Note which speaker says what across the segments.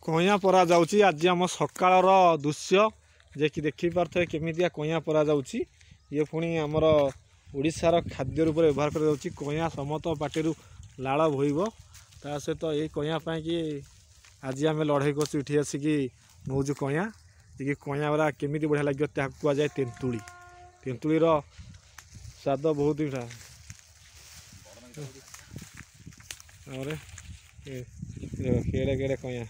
Speaker 1: कइया परा जाउची आज आम सकाळर दृश्य जे कि देखि पारथे केमितिया कइया परा जाउची ये पुणी आमर ओडिशार खाद्य रूप व्यवहार कर जाउची कइया समत पाटिरु लाळ भइबो ता सहित ये कइया पई कि आज आम लड़ाई करछु इठी आसिकी नौजु कइया जे कइया वाला केमिति बढ़िया लाग्यो ता कुआ जाय तेंतुली तेंतुलीर स्वाद बहुत ही अरे केड़े केड़े कइया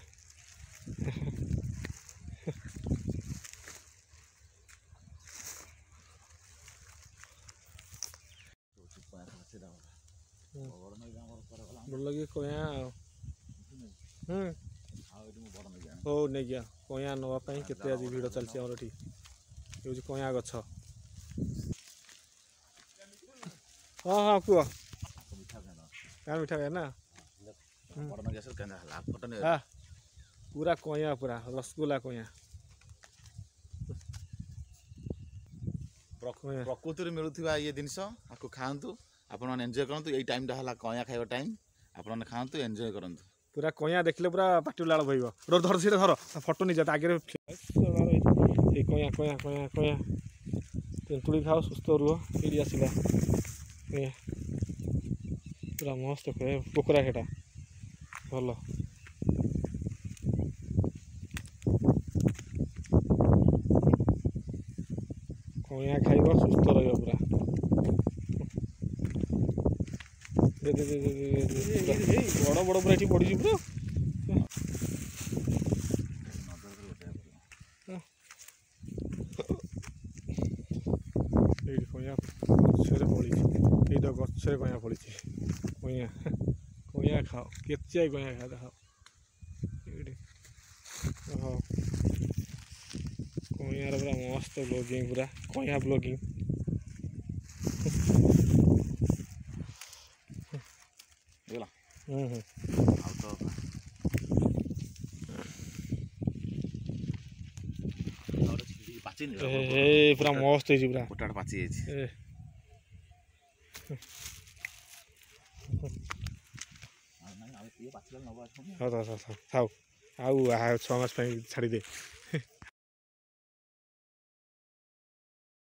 Speaker 1: लगे कइया हो नहीं गया कइया नवाई केते आज भिड़ चलती आमर ये कइया गछ हाँ हाँ कुह क्या मीठा खाए ना पूरा कइया पूरा रसगुल्ला कइया
Speaker 2: प्रकृति मिलूवा ये जिनस आपको खातु आपण एंजॉय करंतु यही टाइम टा हला कइया खाइबा टाइम आपण खातु एंजॉय करंतु
Speaker 1: पूरा कइया देखले पूरा पाटी लाल भइबो धर धर से धर फोटो नि जाता आगे ए कइया कइया कइया कइया तेंतुली खाओ सुस्थ रुह एडी आसिला कइया पूरा मस्त कइया पोकरा हेटा भलो कइया खाइबो सुस्थ रहिबो पूरा दे दे दे दे बड़ बड़ पूरा एठी पड़ी पूरा कइया गछरे फड़ी एटा गछरे कइया फड़ी कइया कइया खाओ केचिया कइया खा खाओ हाँ कइया पूरा मस्त ब्लॉगिंग पूरा कइया ब्लॉगिंग पूरा मस्त है पूरा
Speaker 2: पोटाट पाची
Speaker 1: हाँ हाँ हाँ हाँ 6 मास छाड़ी दे